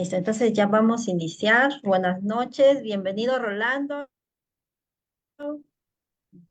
Listo, entonces ya vamos a iniciar. Buenas noches, bienvenido Rolando,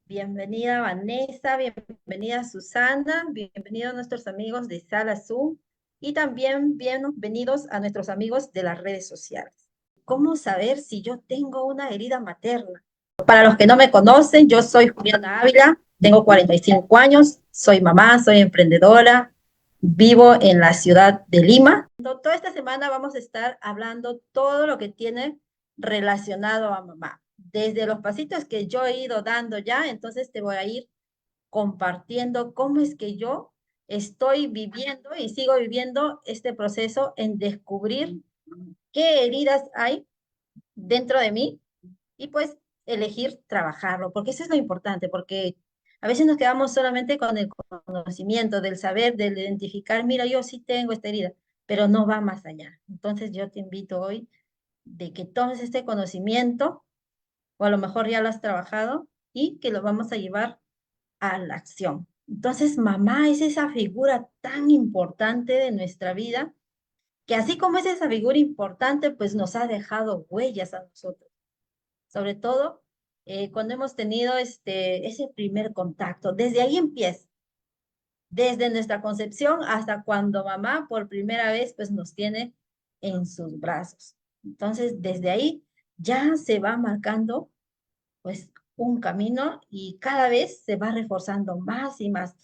bienvenida Vanessa, bienvenida Susana, bienvenidos nuestros amigos de Sala Zoom y también bienvenidos a nuestros amigos de las redes sociales. ¿Cómo saber si yo tengo una herida materna? Para los que no me conocen, yo soy Juliana Ávila, tengo 45 años, soy mamá, soy emprendedora, vivo en la ciudad de Lima. Toda esta semana vamos a estar hablando todo lo que tiene relacionado a mamá. Desde los pasitos que yo he ido dando ya, entonces te voy a ir compartiendo cómo es que yo estoy viviendo y sigo viviendo este proceso en descubrir qué heridas hay dentro de mí y pues elegir trabajarlo, porque eso es lo importante, porque a veces nos quedamos solamente con el conocimiento, del saber, del identificar, mira, yo sí tengo esta herida, pero no va más allá. Entonces yo te invito hoy de que tomes este conocimiento, o a lo mejor ya lo has trabajado, y que lo vamos a llevar a la acción. Entonces, mamá es esa figura tan importante de nuestra vida, que así como es esa figura importante, pues nos ha dejado huellas a nosotros sobre todo cuando hemos tenido ese primer contacto. Desde ahí empieza, desde nuestra concepción hasta cuando mamá por primera vez pues nos tiene en sus brazos. Entonces, desde ahí ya se va marcando pues un camino y cada vez se va reforzando más y más.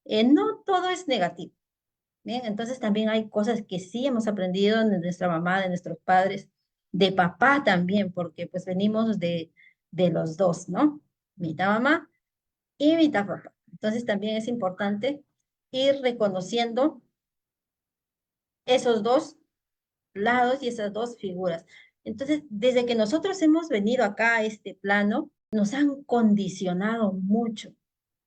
No todo es negativo. Bien, entonces también hay cosas que sí hemos aprendido de nuestra mamá, de nuestros padres, de papá también, porque pues venimos de los dos, ¿no? Mitad mamá y mitad papá. Entonces también es importante ir reconociendo esos dos lados y esas dos figuras. Entonces, desde que nosotros hemos venido acá a este plano, nos han condicionado mucho.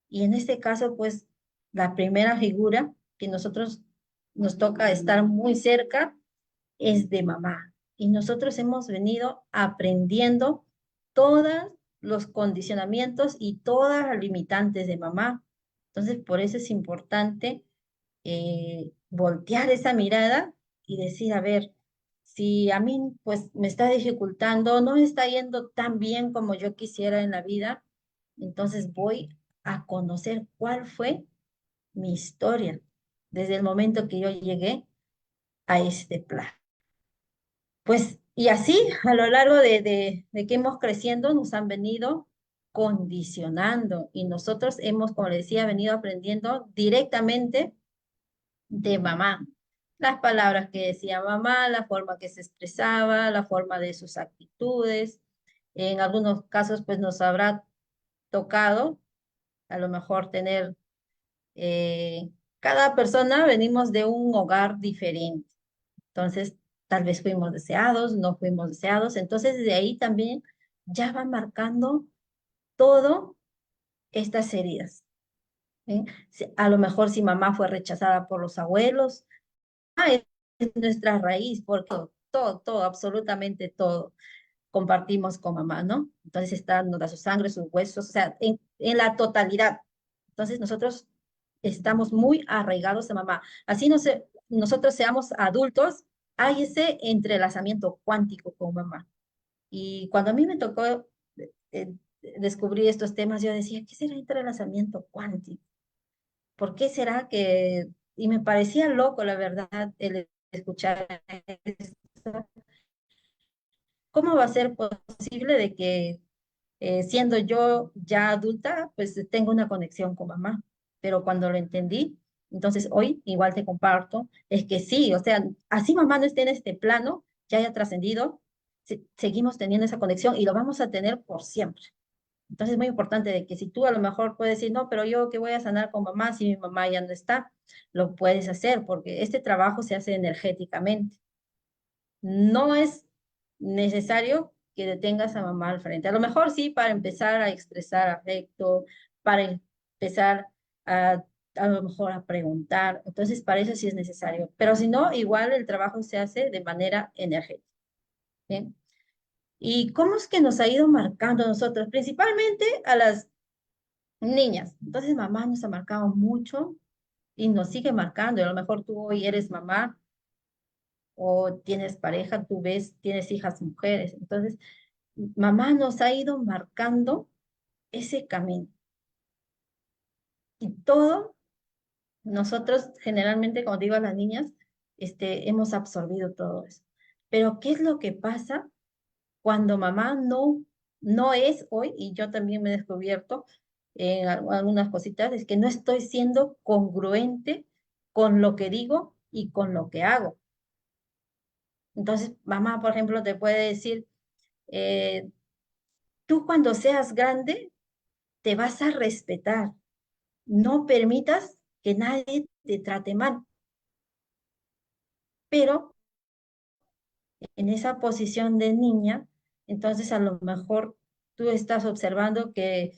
Y en este caso, pues, la primera figura que nosotros nos toca estar muy cerca es de mamá. Y nosotros hemos venido aprendiendo todos los condicionamientos y todas las limitantes de mamá. Entonces, por eso es importante voltear esa mirada y decir, a ver, si a mí pues me está dificultando, no me está yendo tan bien como yo quisiera en la vida, entonces voy a conocer cuál fue mi historia desde el momento que yo llegué a este plan. Pues, y así, a lo largo de que hemos creciendo, nos han venido condicionando y nosotros hemos, como le decía, venido aprendiendo directamente de mamá. Las palabras que decía mamá, la forma que se expresaba, la forma de sus actitudes. En algunos casos, pues nos habrá tocado a lo mejor tener, eh, cada persona venimos de un hogar diferente. Entonces, tal vez fuimos deseados, no fuimos deseados. Entonces, de ahí también ya va marcando todo estas heridas. ¿Eh? A lo mejor si mamá fue rechazada por los abuelos, es nuestra raíz, porque todo, absolutamente todo compartimos con mamá, ¿no? Entonces está, nos da su sangre, sus huesos, o sea, en la totalidad. Entonces nosotros estamos muy arraigados a mamá. Así no sé, nosotros seamos adultos, hay ese entrelazamiento cuántico con mamá. Y cuando a mí me tocó eh, descubrir estos temas, yo decía, ¿qué será entrelazamiento cuántico? ¿Por qué será que...? Y me parecía loco, la verdad, el escuchar esto. ¿Cómo va a ser posible de que siendo yo ya adulta, pues tengo una conexión con mamá? Pero cuando lo entendí, entonces hoy igual te comparto, es que sí, o sea, así mamá no esté en este plano, ya haya trascendido, seguimos teniendo esa conexión y lo vamos a tener por siempre. Entonces es muy importante de que si tú a lo mejor puedes decir, no, pero yo que voy a sanar con mamá si mi mamá ya no está, lo puedes hacer porque este trabajo se hace energéticamente. No es necesario que detengas a mamá al frente. A lo mejor sí para empezar a expresar afecto, para empezar a lo mejor a preguntar. Entonces, para eso sí es necesario. Pero si no, igual el trabajo se hace de manera energética. ¿Bien? ¿Y cómo es que nos ha ido marcando a nosotros? Principalmente a las niñas. Entonces, mamá nos ha marcado mucho y nos sigue marcando. Y a lo mejor tú hoy eres mamá o tienes pareja, tú ves, tienes hijas mujeres. Entonces, mamá nos ha ido marcando ese camino. Y todo, nosotros generalmente, como digo a las niñas, hemos absorbido todo eso. Pero, ¿qué es lo que pasa cuando mamá no es hoy? Y yo también me he descubierto en algunas cositas, es que no estoy siendo congruente con lo que digo y con lo que hago. Entonces, mamá, por ejemplo, te puede decir, eh, tú cuando seas grande te vas a respetar, no permitas que nadie te trate mal, pero en esa posición de niña, entonces a lo mejor tú estás observando que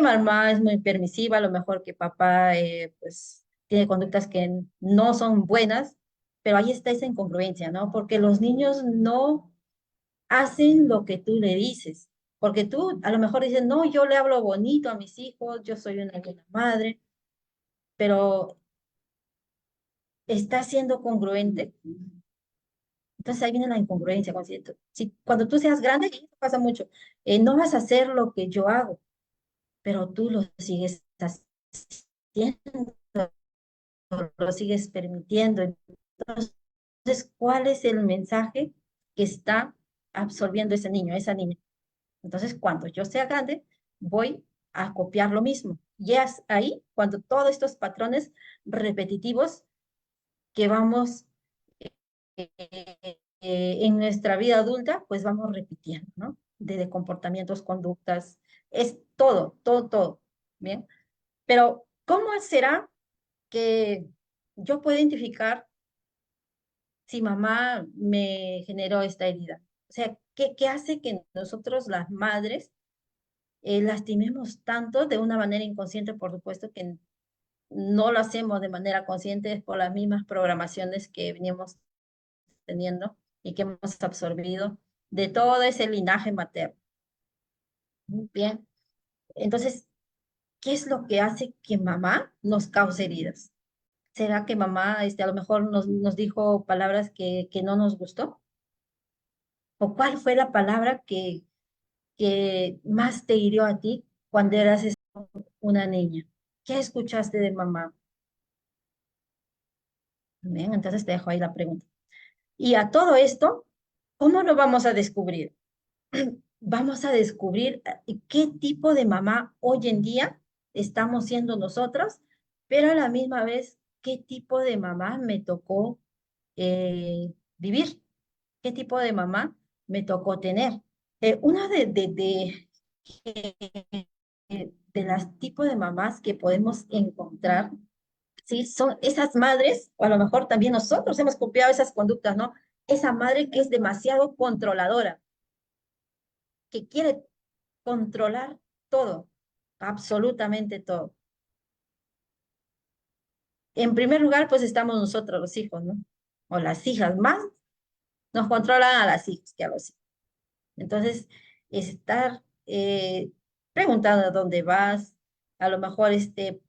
mamá es muy permisiva, a lo mejor que papá pues tiene conductas que no son buenas, pero ahí está esa incongruencia, ¿no? Porque los niños no hacen lo que tú le dices, porque tú a lo mejor dices, no, yo le hablo bonito a mis hijos, yo soy una buena madre, pero está siendo congruente. Entonces ahí viene la incongruencia. Cuando tú seas grande, y eso pasa mucho, no vas a hacer lo que yo hago, pero tú lo sigues haciendo, lo sigues permitiendo. Entonces, ¿cuál es el mensaje que está absorbiendo ese niño, esa niña? Entonces, cuando yo sea grande, voy a copiar lo mismo. Y es ahí cuando todos estos patrones repetitivos que vamos en nuestra vida adulta, pues vamos repitiendo, ¿no? Desde comportamientos, conductas, es todo, todo, todo, ¿bien? Pero, ¿cómo será que yo puedo identificar si mamá me generó esta herida? O sea, ¿qué hace que nosotros, las madres, lastimemos tanto de una manera inconsciente? Por supuesto que no lo hacemos de manera consciente, es por las mismas programaciones que venimos teniendo y que hemos absorbido de todo ese linaje materno. Muy bien. Entonces, ¿qué es lo que hace que mamá nos cause heridas? ¿Será que mamá a lo mejor nos dijo palabras que no nos gustó? ¿O cuál fue la palabra que más te hirió a ti cuando eras una niña? ¿Qué escuchaste de mamá? Bien, entonces te dejo ahí la pregunta. Y a todo esto, ¿cómo lo vamos a descubrir? Vamos a descubrir qué tipo de mamá hoy en día estamos siendo nosotros, pero a la misma vez, qué tipo de mamá me tocó vivir, qué tipo de mamá me tocó tener. Una de las tipos de mamás que podemos encontrar, ¿sí? Son esas madres, o a lo mejor también nosotros hemos copiado esas conductas, ¿no? Esa madre que es demasiado controladora, que quiere controlar todo, absolutamente todo. En primer lugar, pues estamos nosotros los hijos, ¿no? O las hijas, más nos controlan a las hijas que a los hijos. Entonces, estar preguntando dónde vas, a lo mejor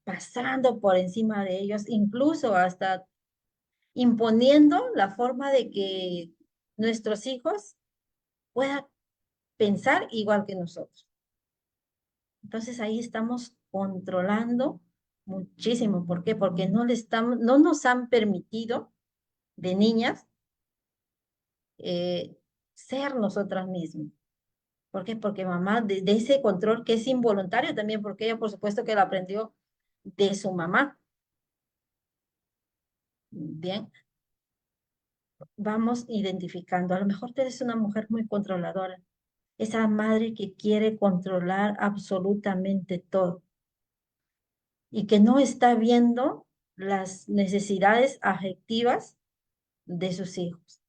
pasando por encima de ellos, incluso hasta imponiendo la forma de que nuestros hijos puedan pensar igual que nosotros. Entonces ahí estamos controlando muchísimo. ¿Por qué? Porque no nos han permitido de niñas eh, ser nosotras mismas. ¿Por qué? Porque mamá, de ese control que es involuntario también, porque ella por supuesto que lo aprendió de su mamá. Bien, vamos identificando. A lo mejor tú eres una mujer muy controladora, esa madre que quiere controlar absolutamente todo y que no está viendo las necesidades afectivas de sus hijos.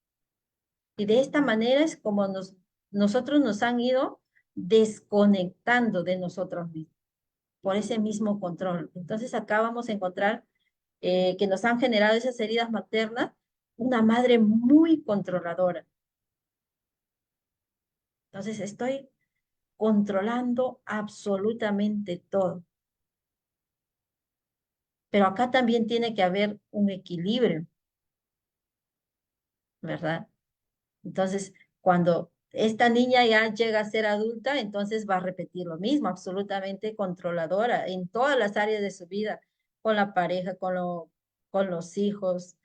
Y de esta manera es como nosotros nos han ido desconectando de nosotros mismos por ese mismo control. Entonces acá vamos a encontrar que nos han generado esas heridas maternas, una madre muy controladora. Entonces estoy controlando absolutamente todo. Pero acá también tiene que haber un equilibrio. ¿verdad? Entonces, cuando esta niña ya llega a ser adulta, entonces va a repetir lo mismo, absolutamente controladora en todas las áreas de su vida, con la pareja, con los hijos,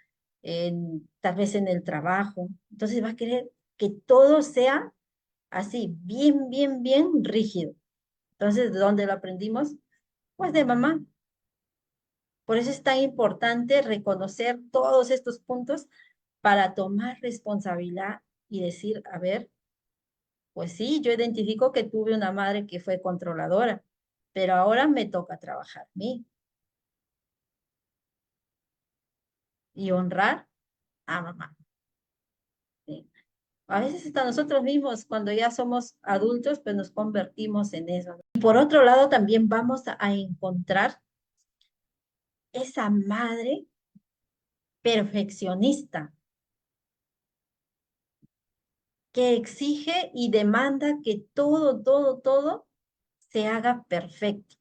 tal vez en el trabajo. Entonces va a querer que todo sea así, bien, bien, bien rígido. Entonces, ¿de dónde lo aprendimos? Pues de mamá. Por eso es tan importante reconocer todos estos puntos para tomar responsabilidad y decir, a ver, pues sí, yo identifico que tuve una madre que fue controladora, pero ahora me toca trabajar a mí y honrar a mamá. ¿Sí? A veces hasta nosotros mismos, cuando ya somos adultos, pues nos convertimos en eso, ¿no? Y por otro lado, también vamos a encontrar esa madre perfeccionista que exige y demanda que todo, todo, todo se haga perfecto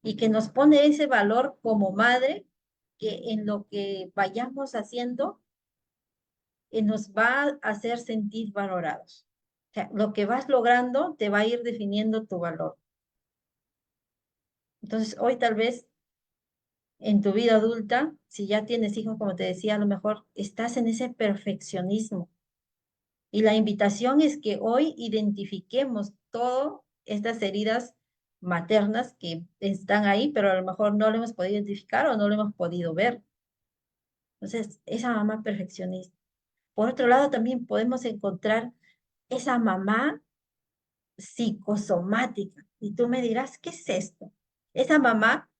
y que nos pone ese valor como madre que en lo que vayamos haciendo nos va a hacer sentir valorados. O sea, lo que vas logrando te va a ir definiendo tu valor. Entonces, hoy tal vez en tu vida adulta, si ya tienes hijos, como te decía, a lo mejor estás en ese perfeccionismo. Y la invitación es que hoy identifiquemos todas estas heridas maternas que están ahí, pero a lo mejor no lo hemos podido identificar o no lo hemos podido ver. Entonces, esa mamá perfeccionista. Por otro lado, también podemos encontrar esa mamá psicosomática. Y tú me dirás, ¿qué es esto? Esa mamá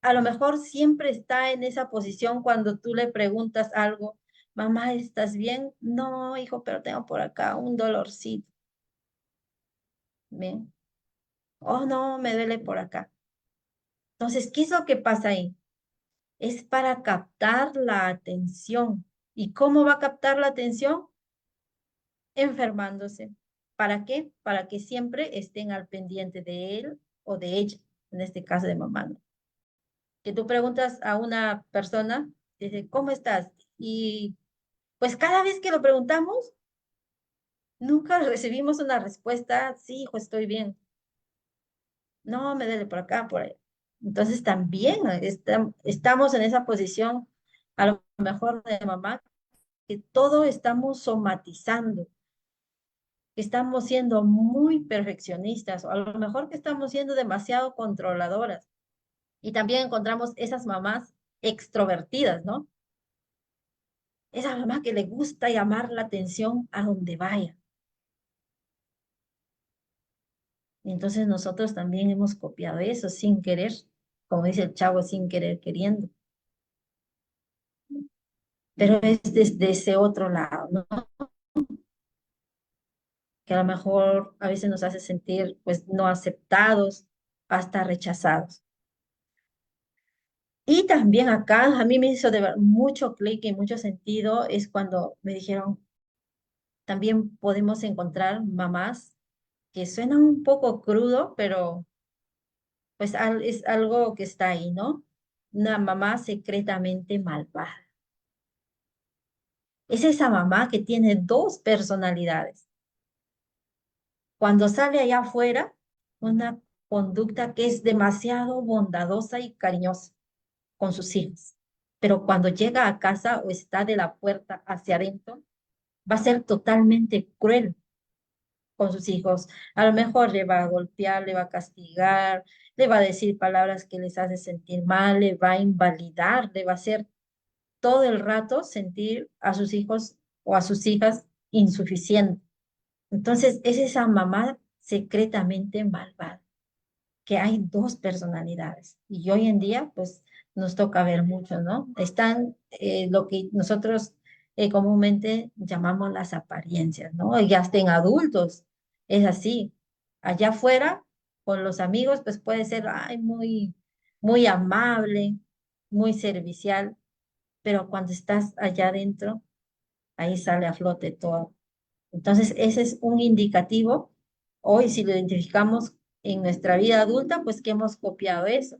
a lo mejor siempre está en esa posición cuando tú le preguntas algo, mamá, ¿estás bien? No, hijo, pero tengo por acá un dolorcito. Bien. Oh, no, me duele por acá. Entonces, ¿qué es lo que pasa ahí? Es para captar la atención. ¿Y cómo va a captar la atención? Enfermándose. ¿Para qué? Para que siempre estén al pendiente de él o de ella, en este caso de mamá, ¿no? Que tú preguntas a una persona, dice, ¿cómo estás? Y pues cada vez que lo preguntamos, nunca recibimos una respuesta, sí, hijo, estoy bien. No, me duele por acá, por ahí. Entonces también estamos en esa posición, a lo mejor de mamá, que todo estamos somatizando, que estamos siendo muy perfeccionistas, o a lo mejor que estamos siendo demasiado controladoras. Y también encontramos esas mamás extrovertidas, ¿no? Esa mamá que le gusta llamar la atención a donde vaya. Y entonces nosotros también hemos copiado eso sin querer, como dice el chavo, sin querer queriendo. Pero es desde ese otro lado, ¿no? Que a lo mejor a veces nos hace sentir pues no aceptados, hasta rechazados. Y también acá a mí me hizo de ver mucho clic y mucho sentido es cuando me dijeron, también podemos encontrar mamás que suenan un poco crudo, pero pues es algo que está ahí, ¿no? Una mamá secretamente malvada. Es esa mamá que tiene dos personalidades. Cuando sale allá afuera, una conducta que es demasiado bondadosa y cariñosa con sus hijos. Pero cuando llega a casa o está de la puerta hacia adentro, va a ser totalmente cruel con sus hijos. A lo mejor le va a golpear, le va a castigar, le va a decir palabras que les hace sentir mal, le va a invalidar, le va a hacer todo el rato sentir a sus hijos o a sus hijas insuficientes. Entonces, es esa mamá secretamente malvada, que hay dos personalidades. Y hoy en día, pues, nos toca ver mucho, ¿no? Están lo que nosotros comúnmente llamamos las apariencias, ¿no? Y hasta en adultos es así. Allá afuera, con los amigos, pues puede ser, ay, muy, muy amable, muy servicial, pero cuando estás allá adentro, ahí sale a flote todo. Entonces, ese es un indicativo. Hoy, si lo identificamos en nuestra vida adulta, pues que hemos copiado eso.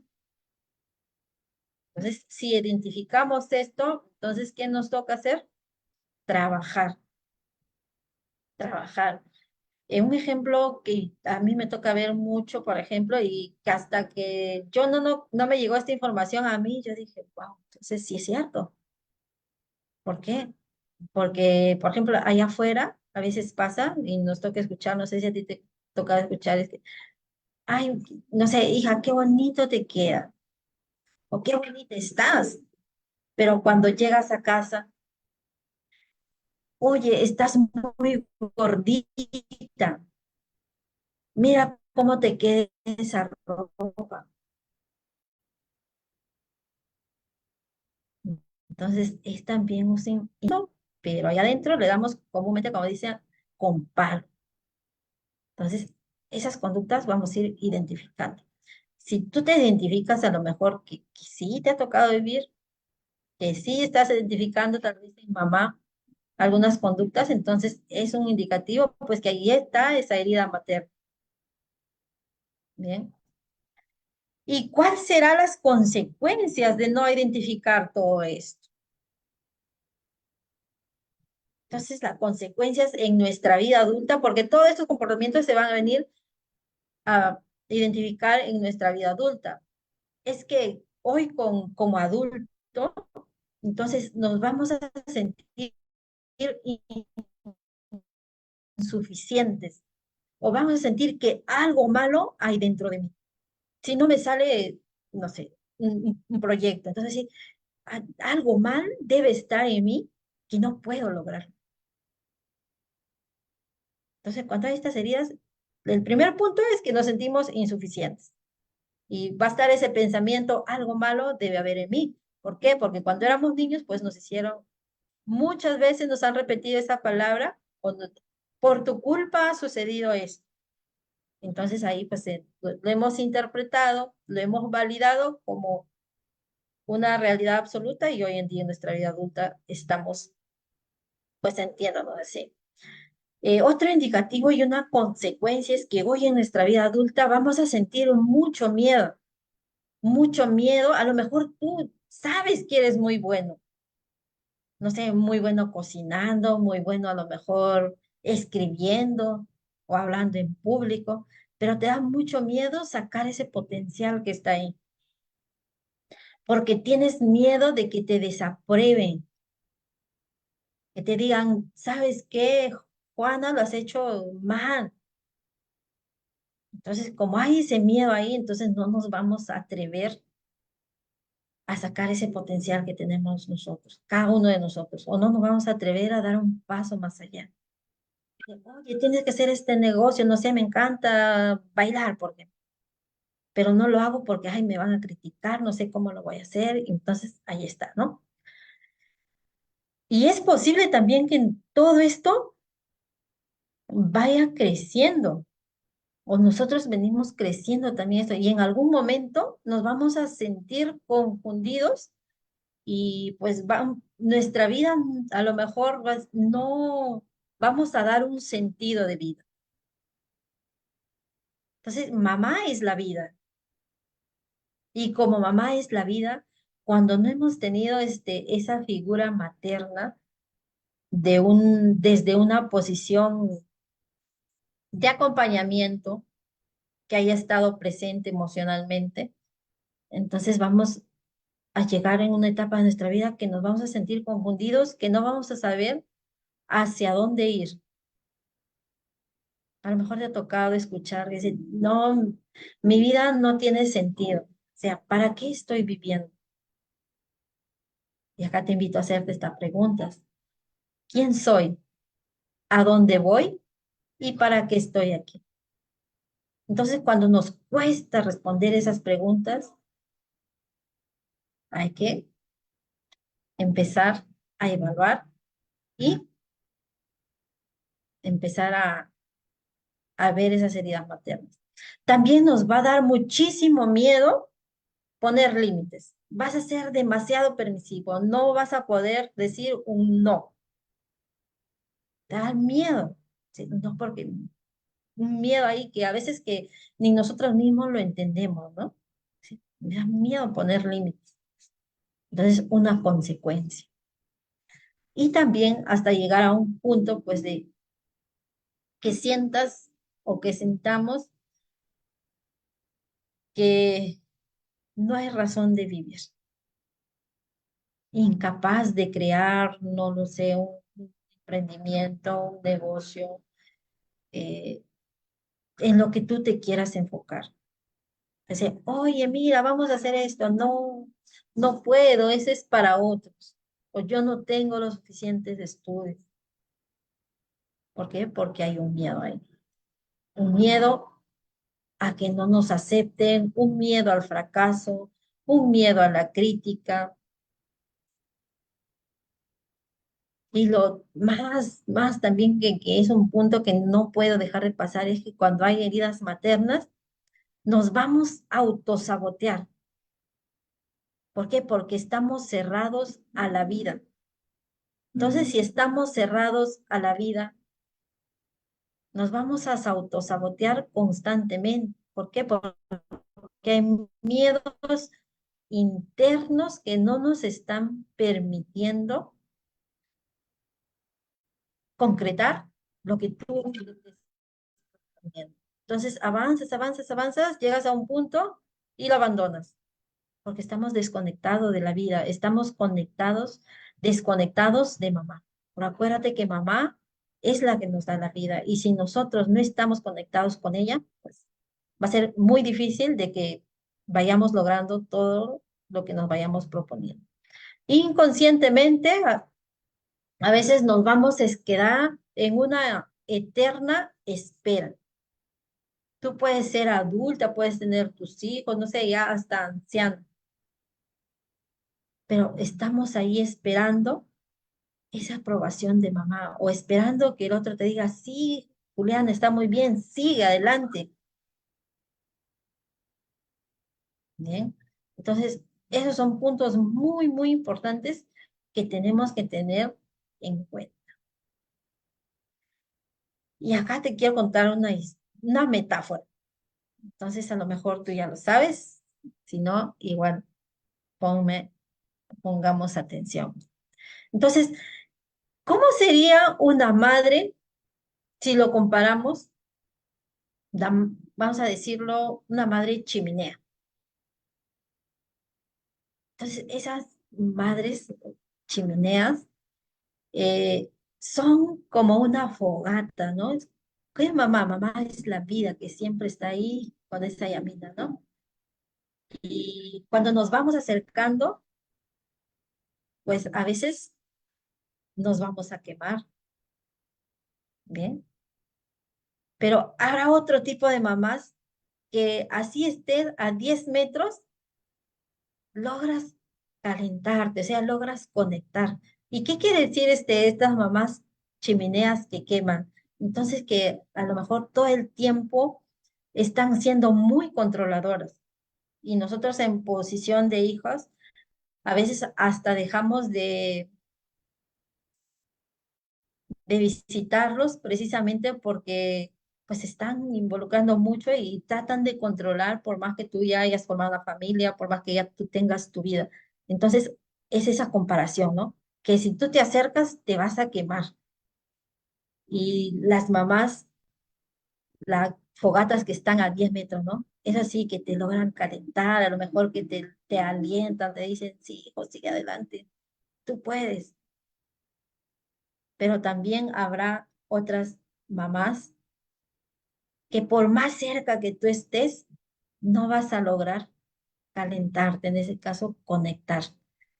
Entonces, si identificamos esto, entonces, ¿qué nos toca hacer? trabajar, trabajar. Un ejemplo que a mí me toca ver mucho, por ejemplo, y que hasta que yo no me llegó esta información a mí, yo dije, wow, entonces sí es cierto. ¿Por qué? Porque, por ejemplo, allá afuera a veces pasa y nos toca escuchar, no sé si a ti te toca escuchar, es que, ay, no sé, hija, qué bonito te queda o qué bonita estás, pero cuando llegas a casa, oye, estás muy gordita, mira cómo te queda esa ropa. Entonces, es también un signo, pero allá adentro le damos comúnmente, como dice, con palo. Entonces, esas conductas vamos a ir identificando. Si tú te identificas a lo mejor que sí te ha tocado vivir, que sí estás identificando tal vez en mamá algunas conductas, entonces es un indicativo, pues que ahí está esa herida materna. Bien. ¿Y cuáles serán las consecuencias de no identificar todo esto? Entonces, las consecuencias en nuestra vida adulta, porque todos estos comportamientos se van a venir a identificar en nuestra vida adulta. Es que hoy como adulto, entonces nos vamos a sentir insuficientes o vamos a sentir que algo malo hay dentro de mí. Si no me sale, no sé, un proyecto, entonces sí, algo mal debe estar en mí que no puedo lograr. Entonces, cuando hay estas heridas, el primer punto es que nos sentimos insuficientes. Y va a estar ese pensamiento, algo malo debe haber en mí. ¿Por qué? Porque cuando éramos niños, pues nos hicieron, muchas veces nos han repetido esa palabra, por tu culpa ha sucedido esto. Entonces ahí pues lo hemos interpretado, lo hemos validado como una realidad absoluta y hoy en día en nuestra vida adulta estamos pues entiéndonos así. Otro indicativo y una consecuencia es que hoy en nuestra vida adulta vamos a sentir mucho miedo. A lo mejor tú sabes que eres muy bueno, no sé, muy bueno cocinando, muy bueno a lo mejor escribiendo o hablando en público, pero te da mucho miedo sacar ese potencial que está ahí, porque tienes miedo de que te desaprueben, que te digan, ¿sabes qué, Juana, lo has hecho mal? Entonces, como hay ese miedo ahí, entonces no nos vamos a atrever a sacar ese potencial que tenemos nosotros, cada uno de nosotros, o no nos vamos a atrever a dar un paso más allá. Oye, tienes que hacer este negocio, no sé, me encanta bailar, porque, pero no lo hago porque, ay, me van a criticar, no sé cómo lo voy a hacer, entonces ahí está, ¿no? Y es posible también que en todo esto vaya creciendo, o nosotros venimos creciendo también esto, y en algún momento nos vamos a sentir confundidos y pues nuestra vida a lo mejor no vamos a dar un sentido de vida. Entonces, mamá es la vida. Y como mamá es la vida, cuando no hemos tenido esa figura materna desde una posición de acompañamiento que haya estado presente emocionalmente, entonces vamos a llegar en una etapa de nuestra vida que nos vamos a sentir confundidos, que no vamos a saber hacia dónde ir. A lo mejor te ha tocado escuchar, decir, no, mi vida no tiene sentido. O sea, ¿para qué estoy viviendo? Y acá te invito a hacerte estas preguntas. ¿Quién soy? ¿A dónde voy? ¿Y para qué estoy aquí? Entonces, cuando nos cuesta responder esas preguntas, hay que empezar a evaluar y empezar a ver esas heridas maternas. También nos va a dar muchísimo miedo poner límites. Vas a ser demasiado permisivo, no vas a poder decir un no. Te da miedo, ¿sí? No porque un miedo ahí que a veces que ni nosotros mismos lo entendemos, ¿no? ¿Sí? Me da miedo poner límites. Entonces, una consecuencia. Y también hasta llegar a un punto, pues, de que sientas o que sintamos que no hay razón de vivir, incapaz de crear, no lo sé, un emprendimiento, un negocio, eh, en lo que tú te quieras enfocar. Dice, oye, mira, vamos a hacer esto. No, no puedo, ese es para otros. O yo no tengo los suficientes estudios. ¿Por qué? Porque hay un miedo ahí. Un miedo a que no nos acepten, un miedo al fracaso, un miedo a la crítica. Y lo más también que es un punto que no puedo dejar de pasar es que cuando hay heridas maternas, nos vamos a autosabotear. ¿Por qué? Porque estamos cerrados a la vida. Entonces, si estamos cerrados a la vida, nos vamos a autosabotear constantemente. ¿Por qué? Porque hay miedos internos que no nos están permitiendo concretar lo que tú quieres también. Entonces, avanzas, avanzas, avanzas, llegas a un punto y lo abandonas, porque estamos desconectados de la vida, estamos conectados, desconectados de mamá. Pero acuérdate que mamá es la que nos da la vida y si nosotros no estamos conectados con ella, pues va a ser muy difícil de que vayamos logrando todo lo que nos vayamos proponiendo. Inconscientemente, a veces nos vamos a quedar en una eterna espera. Tú puedes ser adulta, puedes tener tus hijos, no sé, ya hasta anciano, pero estamos ahí esperando esa aprobación de mamá o esperando que el otro te diga, sí, Julián, está muy bien, sigue adelante. Bien. Entonces, esos son puntos muy, muy importantes que tenemos que tener en cuenta. Y acá te quiero contar una metáfora. Entonces, a lo mejor tú ya lo sabes, si no, igual pongamos atención. Entonces, ¿cómo sería una madre si lo comparamos, vamos a decirlo, una madre chimenea? Entonces, esas madres chimeneas son como una fogata, ¿no? ¿Qué es mamá? Mamá es la vida que siempre está ahí con esa llamita, ¿no? Y cuando nos vamos acercando, pues a veces nos vamos a quemar, ¿bien? Pero habrá otro tipo de mamás que así estés a 10 metros, logras calentarte, o sea, logras conectar. ¿Y qué quiere decir estas mamás chimeneas que queman? Entonces que a lo mejor todo el tiempo están siendo muy controladoras y nosotros en posición de hijos, a veces hasta dejamos de visitarlos precisamente porque pues se están involucrando mucho y tratan de controlar por más que tú ya hayas formado una familia, por más que ya tú tengas tu vida. Entonces, es esa comparación, ¿no? Que si tú te acercas, te vas a quemar. Y las mamás, las fogatas que están a 10 metros, ¿no? Es así que te logran calentar, a lo mejor que te alientan, te dicen, sí, hijo, sigue adelante, tú puedes. Pero también habrá otras mamás que por más cerca que tú estés, no vas a lograr calentarte, en ese caso, conectar.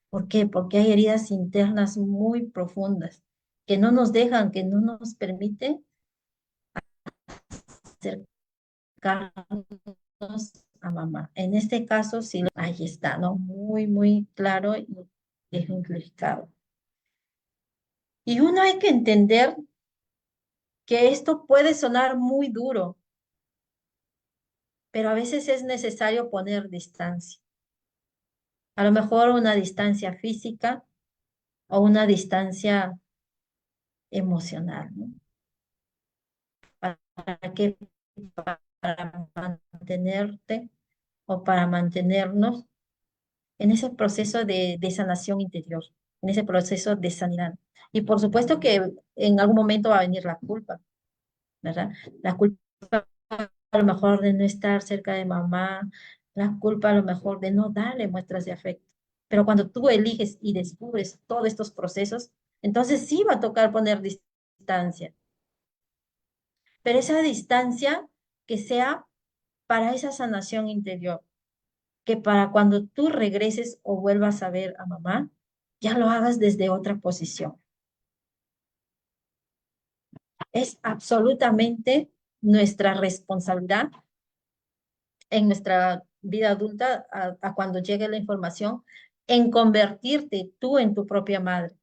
¿Por qué? Porque hay heridas internas muy profundas que no nos dejan, que no nos permiten acercarnos a mamá. En este caso, sí, ahí está, ¿no? Muy, muy claro y ejemplificado. Y uno hay que entender que esto puede sonar muy duro, pero a veces es necesario poner distancia. A lo mejor una distancia física o una distancia emocional, ¿no? ¿Para qué? Para mantenerte o para mantenernos en ese proceso de sanación interior, en ese proceso de sanidad. Y por supuesto que en algún momento va a venir la culpa, ¿verdad? La culpa a lo mejor de no estar cerca de mamá, la culpa a lo mejor de no darle muestras de afecto. Pero cuando tú eliges y descubres todos estos procesos, entonces sí va a tocar poner distancia, pero esa distancia que sea para esa sanación interior, que para cuando tú regreses o vuelvas a ver a mamá, ya lo hagas desde otra posición. Es absolutamente nuestra responsabilidad en nuestra vida adulta a cuando llegue la información en convertirte tú en tu propia madre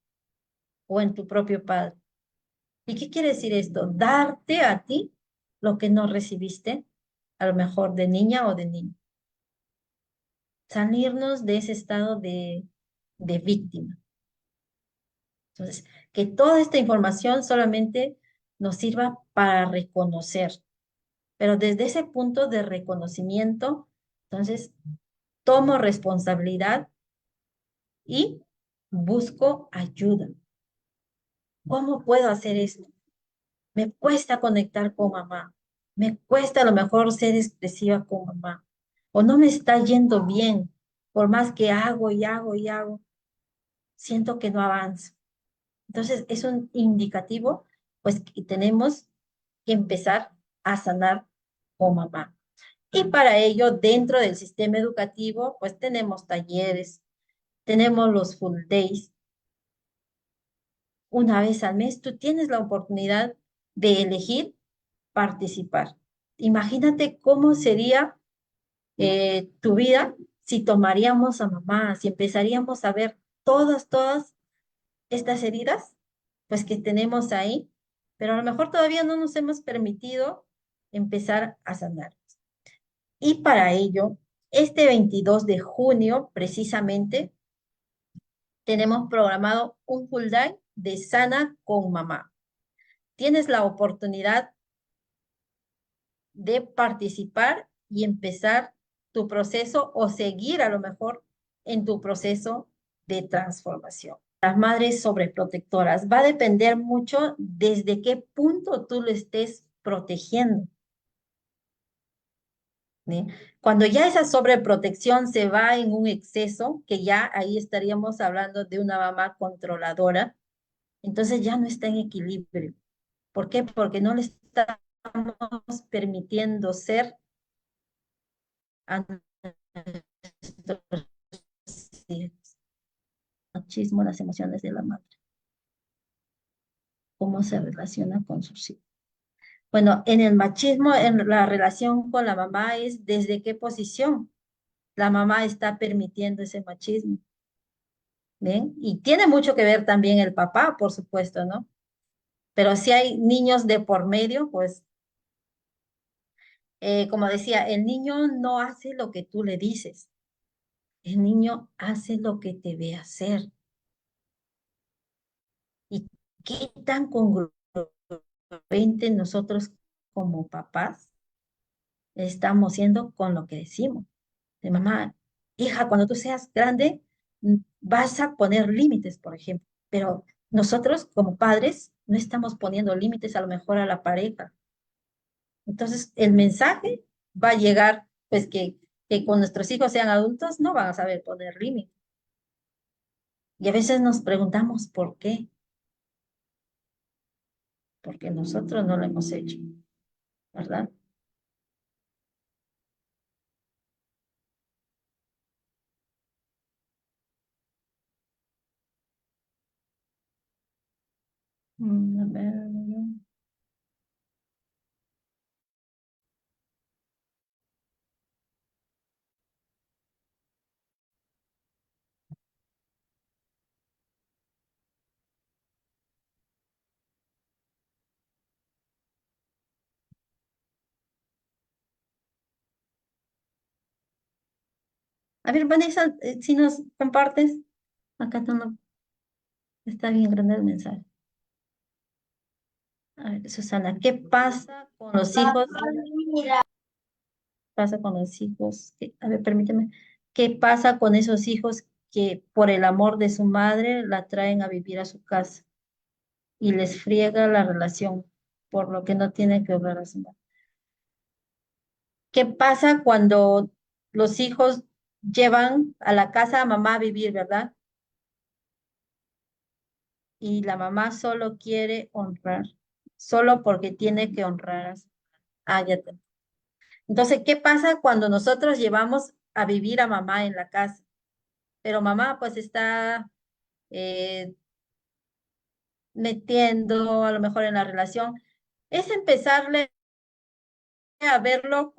o en tu propio padre. ¿Y qué quiere decir esto? Darte a ti lo que no recibiste, a lo mejor de niña o de niño. Salirnos de ese estado de víctima. Entonces, que toda esta información solamente nos sirva para reconocer, pero desde ese punto de reconocimiento, entonces tomo responsabilidad y busco ayuda. ¿Cómo puedo hacer esto? Me cuesta conectar con mamá, me cuesta a lo mejor ser expresiva con mamá, o no me está yendo bien, por más que hago y hago y hago, siento que no avanzo. Entonces, es un indicativo, pues, que tenemos que empezar a sanar con mamá. Y para ello, dentro del sistema educativo, pues tenemos talleres, tenemos los full days. Una vez al mes, tú tienes la oportunidad de elegir participar. Imagínate cómo sería tu vida si tomaríamos a mamá, si empezaríamos a ver todas estas heridas, pues que tenemos ahí, pero a lo mejor todavía no nos hemos permitido empezar a sanar. Y para ello, este 22 de junio, precisamente, tenemos programado un full day de Sana con Mamá. Tienes la oportunidad de participar y empezar tu proceso o seguir a lo mejor en tu proceso de transformación. Las madres sobreprotectoras va a depender mucho desde qué punto tú lo estés protegiendo. ¿Sí? Cuando ya esa sobreprotección se va en un exceso, que ya ahí estaríamos hablando de una mamá controladora, entonces ya no está en equilibrio. ¿Por qué? Porque no le estamos permitiendo ser a nuestros hijos. Machismo, las emociones de la madre, cómo se relaciona con sus hijos. Bueno, en el machismo, en la relación con la mamá es desde qué posición la mamá está permitiendo ese machismo. ¿Bien? Y tiene mucho que ver también el papá, por supuesto, ¿no? Pero si hay niños de por medio, pues, como decía, el niño no hace lo que tú le dices, el niño hace lo que te ve hacer. ¿Y qué tan congruente nosotros como papás estamos siendo con lo que decimos? De mamá, hija, cuando tú seas grande, vas a poner límites, por ejemplo, pero nosotros como padres no estamos poniendo límites a lo mejor a la pareja. Entonces, el mensaje va a llegar, pues que con nuestros hijos sean adultos, no van a saber poner límites. Y a veces nos preguntamos por qué, porque nosotros no lo hemos hecho, ¿verdad? A ver, Vanessa, si nos compartes, acá no, está bien grande el mensaje. A ver, Susana, ¿qué pasa con los hijos? Pasa con los hijos? A ver, permíteme. ¿Qué pasa con esos hijos que por el amor de su madre la traen a vivir a su casa? y les friega la relación, por lo que no tienen que obrar así. ¿Qué pasa cuando los hijos llevan a la casa a mamá a vivir, verdad? Y la mamá solo quiere honrar, solo porque tiene que honrar a su... Ah, ya te... Entonces, ¿qué pasa cuando nosotros llevamos a vivir a mamá en la casa? Pero mamá pues está eh, metiendo a lo mejor en la relación. Es empezarle a verlo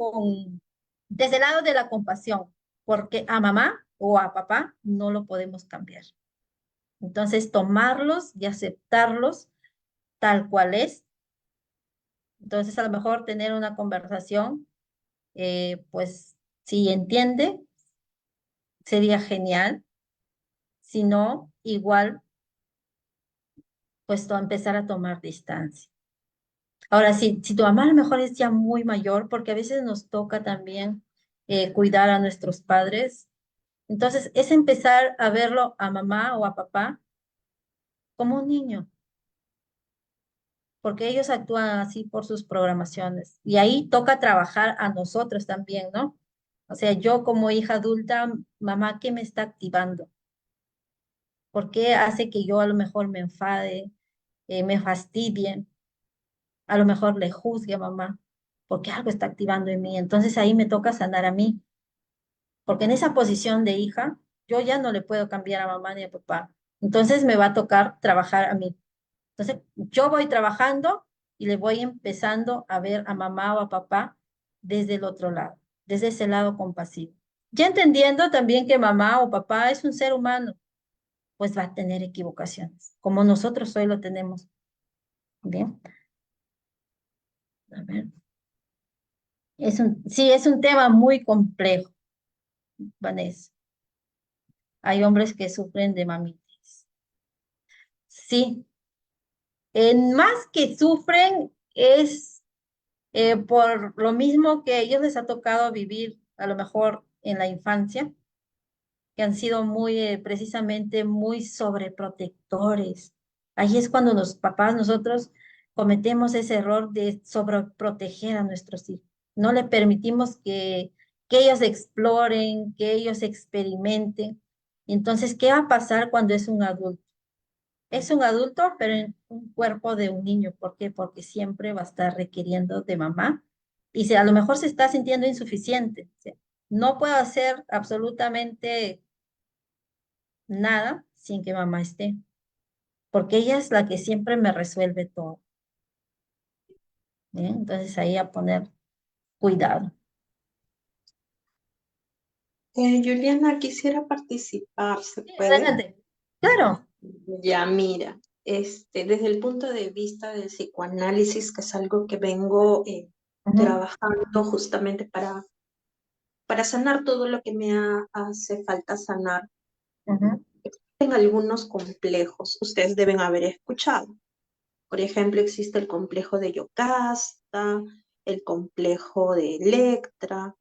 desde el lado de la compasión, porque a mamá o a papá no lo podemos cambiar. Entonces, tomarlos y aceptarlos tal cual es. Entonces, a lo mejor tener una conversación, pues si entiende, sería genial. Si no, igual, pues empezar a tomar distancia. Ahora, si tu mamá a lo mejor es ya muy mayor, porque a veces nos toca también cuidar a nuestros padres, entonces es empezar a verlo a mamá o a papá como un niño, porque ellos actúan así por sus programaciones. Y ahí toca trabajar a nosotros también, ¿no? O sea, yo como hija adulta, mamá, ¿qué me está activando? ¿Por qué hace que yo a lo mejor me enfade, me fastidie? A lo mejor le juzgue a mamá, porque algo está activando en mí. Entonces ahí me toca sanar a mí, porque en esa posición de hija, yo ya no le puedo cambiar a mamá ni a papá. Entonces me va a tocar trabajar a mí. Entonces yo voy trabajando y le voy empezando a ver a mamá o a papá desde el otro lado, desde ese lado compasivo. Ya entendiendo también que mamá o papá es un ser humano, pues va a tener equivocaciones, como nosotros hoy lo tenemos. Bien, a ver. Sí, es un tema muy complejo, Vanessa. Hay hombres que sufren de mamitis. Sí, más que sufren es por lo mismo que ellos les ha tocado vivir a lo mejor en la infancia, que han sido muy, precisamente muy sobreprotectores. Ahí es cuando los papás, nosotros cometemos ese error de sobreproteger a nuestros hijos. No le permitimos que ellos exploren, que ellos experimenten. Entonces, ¿qué va a pasar cuando es un adulto? Es un adulto, pero en un cuerpo de un niño. ¿Por qué? Porque siempre va a estar requiriendo de mamá y a lo mejor se está sintiendo insuficiente. O sea, no puedo hacer absolutamente nada sin que mamá esté, porque ella es la que siempre me resuelve todo. ¿Bien? Entonces ahí a poner cuidado. Juliana, quisiera participar, ¿se puede? Adelante. Claro. Ya, mira, desde el punto de vista del psicoanálisis, que es algo que vengo Ujú, trabajando justamente para sanar todo lo que hace falta sanar, ujú, en algunos complejos, ustedes deben haber escuchado. Por ejemplo, existe el complejo de Yocasta, el complejo de Electra,